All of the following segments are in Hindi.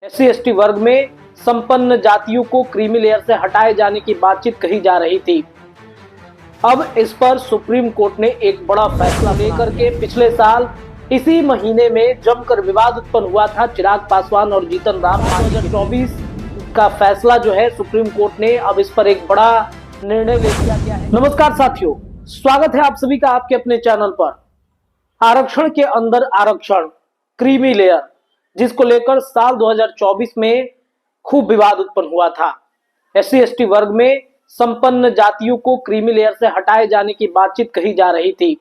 SC/ST वर्ग में संपन्न जातियों को क्रीमी लेयर से हटाए जाने की बातचीत कही जा रही थी। अब इस पर सुप्रीम कोर्ट ने एक बड़ा फैसला लेकर के पिछले साल इसी महीने में जमकर विवाद उत्पन्न हुआ था चिराग पासवान और जीतन राम 2024 का फैसला जो है सुप्रीम कोर्ट ने अब इस पर एक बड़ा निर्णय ले लिया गया है। नमस्कार साथियों, स्वागत है आप सभी का आपके अपने चैनल पर। आरक्षण के अंदर आरक्षण, क्रीमी लेयर, जिसको लेकर साल 2024 में खूब विवाद उत्पन्न हुआ था। SC/ST वर्ग में संपन्न जातियों को क्रीमी लेयर से हटाए जाने की बातचीत कही जा रही थी।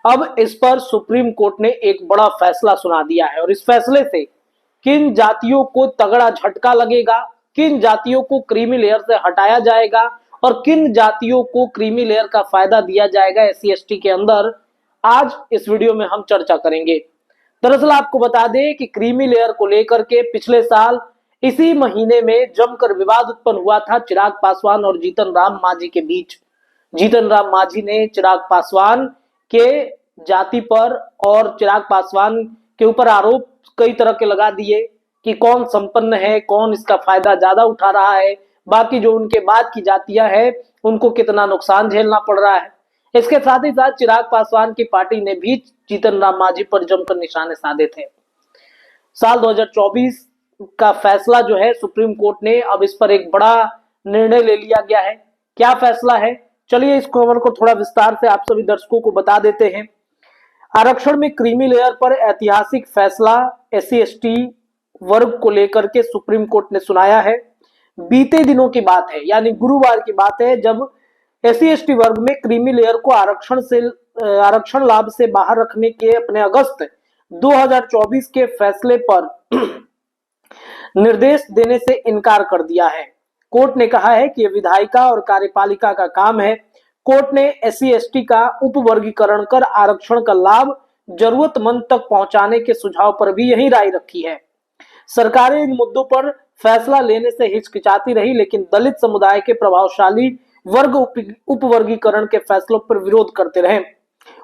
अब इस पर सुप्रीम कोर्ट ने एक बड़ा फैसला सुना दिया है और इस फैसले से किन जातियों को तगड़ा झटका लगेगा, किन जातियों को क्रीमी लेयर से हटाया जाएगा और किन जातियों को क्रीमी लेयर का फायदा दिया जाएगा SC/ST के अंदर, आज इस वीडियो में हम चर्चा करेंगे। दरअसल आपको बता दें कि क्रीमी लेयर को लेकर के पिछले साल इसी महीने में जमकर विवाद उत्पन्न हुआ था चिराग पासवान और जीतन राम मांझी के बीच। जीतन राम मांझी ने चिराग पासवान के जाति पर और चिराग पासवान के ऊपर आरोप कई तरह के लगा दिए कि कौन संपन्न है, कौन इसका फायदा ज्यादा उठा रहा है, बाकी जो उनके बाद की जातियां हैं उनको कितना नुकसान झेलना पड़ रहा है। इसके साथ ही साथ चिराग पासवान की पार्टी ने भी जीतन राम मांझी पर जमकर निशाने साधे थे। साल 2024 का फैसला जो है सुप्रीम कोर्ट ने अब इस पर एक बड़ा निर्णय ले लिया गया है। क्या फैसला है, चलिए इस खबर को थोड़ा विस्तार से आप सभी दर्शकों को बता देते हैं। आरक्षण में क्रीमी लेयर पर ऐतिहासिक फैसला SC/ST वर्ग को लेकर के सुप्रीम कोर्ट ने सुनाया है। बीते दिनों की बात है, यानी गुरुवार की बात है, जब SC/ST वर्ग में क्रीमी लेयर को आरक्षण लाभ से बाहर रखने के अपने अगस्त 2024 के फैसले पर निर्देश देने से इनकार कर दिया है। कोर्ट ने कहा है कि यह विधायिका और कार्यपालिका का काम है। कोर्ट ने SC/ST का उपवर्गीकरण कर आरक्षण का लाभ जरूरतमंद तक पहुंचाने के सुझाव पर भी यही राय रखी है। सरकारें इन मुद्दों पर फैसला लेने से हिचकिचाती रही, लेकिन दलित समुदाय के प्रभावशाली वर्ग उपवर्गीकरण के फैसलों पर विरोध करते रहे।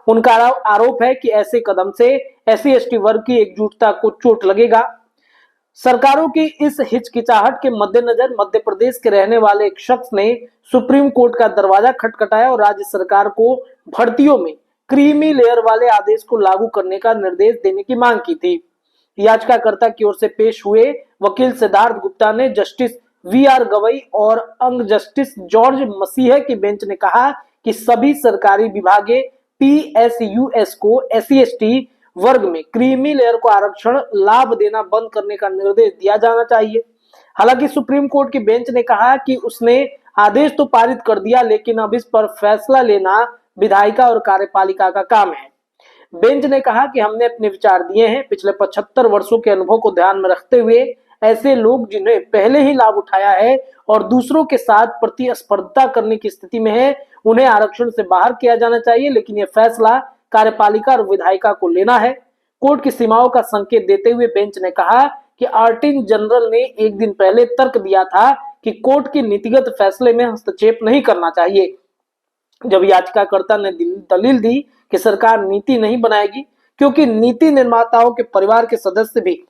उनका आरोप है कि ऐसे कदम से SC/ST वर्ग की एकजुटता को चोट लगेगा। सरकारों की इस हिचकिचाहट के मद्देनजर मध्य प्रदेश के रहने वाले एक शख्स ने सुप्रीम कोर्ट का दरवाजा खटखटाया और राज्य सरकार को भर्तियों में क्रीमी लेयर वाले आदेश को लागू करने का निर्देश देने की मांग की थी। याचिकाकर्ता की ओर से पेश हुए वकील सिद्धार्थ गुप्ता ने जस्टिस VR गवई और अंग जस्टिस जॉर्ज मसीह की बेंच ने कहा कि सभी सरकारी विभागे PSUs को SC/ST वर्ग में क्रीमी लेयर को आरक्षण लाभ देना बंद करने का निर्देश दिया जाना चाहिए। हालांकि सुप्रीम कोर्ट की बेंच ने कहा कि उसने आदेश तो पारित कर दिया, लेकिन अब इस पर फैसला लेना विधायिका और कार्यपालिका का काम है। बेंच ने कहा कि हमने अपने विचार दिए हैं। पिछले 75 वर्षों के अनुभव को ध्यान में रखते हुए ऐसे लोग जिन्हें पहले ही लाभ उठाया है और दूसरों के साथ प्रतिस्पर्धा करने की स्थिति में है, उन्हें आरक्षण से बाहर किया जाना चाहिए, लेकिन यह फैसला कार्यपालिका और विधायिका को लेना है। कोर्ट की सीमाओं का संकेत देते हुए बेंच ने कहा कि अटॉर्नी जनरल ने एक दिन पहले तर्क दिया था कि कोर्ट के नीतिगत फैसले में हस्तक्षेप नहीं करना चाहिए। जब याचिकाकर्ता ने दलील दी कि सरकार नीति नहीं बनाएगी क्योंकि नीति निर्माताओं के परिवार के सदस्य भी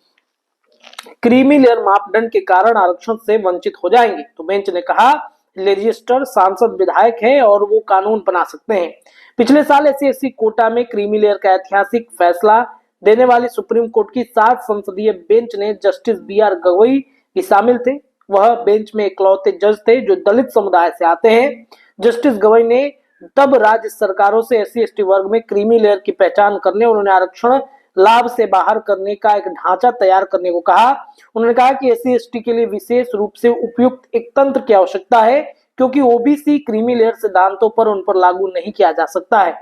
क्रीमी लेयर मापदंड के कारण आरक्षण से वंचित हो जाएंगे, तो बेंच ने कहा लेजिस्लेटर सांसद विधायक है और वो कानून बना सकते हैं। पिछले साल SC/ST कोटा में क्रीमी लेयर का ऐतिहासिक फैसला देने वाली सुप्रीम कोर्ट की 7 संसदीय बेंच ने जस्टिस VR गवई भी शामिल थे। वह बेंच में इकलौते जज थे जो दलित समुदाय से आते हैं। जस्टिस गवई ने तब राज्य सरकारों से SC/ST वर्ग में क्रीमी लेयर की पहचान करने और उन्हें आरक्षण लाभ से बाहर करने का एक ढांचा तैयार करने को कहा। उन्होंने कहा कि SC/ST के लिए विशेष रूप से उपयुक्त एक तंत्र की आवश्यकता है क्योंकि OBC क्रीमी लेयर सिद्धांतों पर उन पर लागू नहीं किया जा सकता है।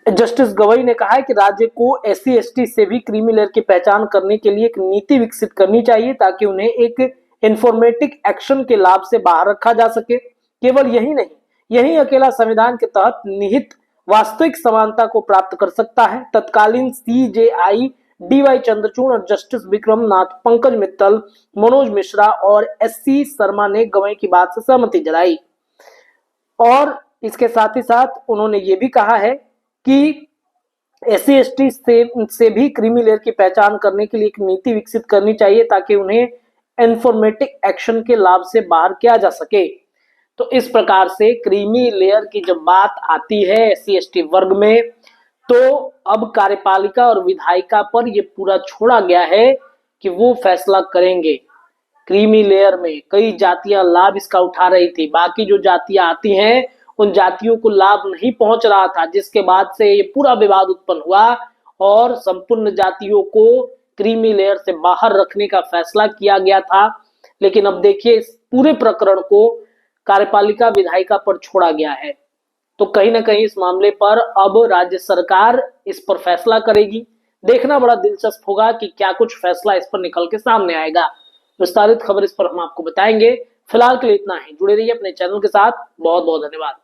जस्टिस गवई ने कहा है कि राज्य को SC/ST से भी क्रीमी लेयर की पहचान करने के लिए एक नीति विकसित करनी चाहिए ताकि उन्हें एक इंफॉर्मेटिक एक्शन के लाभ से बाहर रखा जा सके। केवल यही नहीं, यही अकेला संविधान के तहत निहित वास्तविक समानता को प्राप्त कर सकता है। तत्कालीन CJI DY चंद्रचूड़ और जस्टिस विक्रम नाथ, पंकज मित्तल, मनोज मिश्रा और SC शर्मा ने गवई की बात से सहमति जताई और इसके साथ ही साथ उन्होंने ये भी कहा है कि SC/ST से भी क्रीमी लेयर की पहचान करने के लिए एक नीति विकसित करनी चाहिए ताकि उन्हें इन्फॉर्मेटिव एक्शन के लाभ से बाहर किया जा सके। तो इस प्रकार से क्रीमी लेयर की जब बात आती है SC/ST वर्ग में, तो अब कार्यपालिका और विधायिका पर ये पूरा छोड़ा गया है कि वो फैसला करेंगे। क्रीमी लेयर में कई जातियां लाभ इसका उठा रही थी, बाकी जो जातियां आती हैं उन जातियों को लाभ नहीं पहुंच रहा था, जिसके बाद से ये पूरा विवाद उत्पन्न हुआ और संपूर्ण जातियों को क्रीमी लेयर से बाहर रखने का फैसला किया गया था। लेकिन अब देखिए इस पूरे प्रकरण को कार्यपालिका विधायिका पर छोड़ा गया है। तो कहीं ना कहीं इस मामले पर अब राज्य सरकार इस पर फैसला करेगी। देखना बड़ा दिलचस्प होगा कि क्या कुछ फैसला इस पर निकल के सामने आएगा। विस्तारित खबर इस पर हम आपको बताएंगे। फिलहाल के लिए इतना ही। जुड़े रहिए अपने चैनल के साथ। बहुत बहुत धन्यवाद।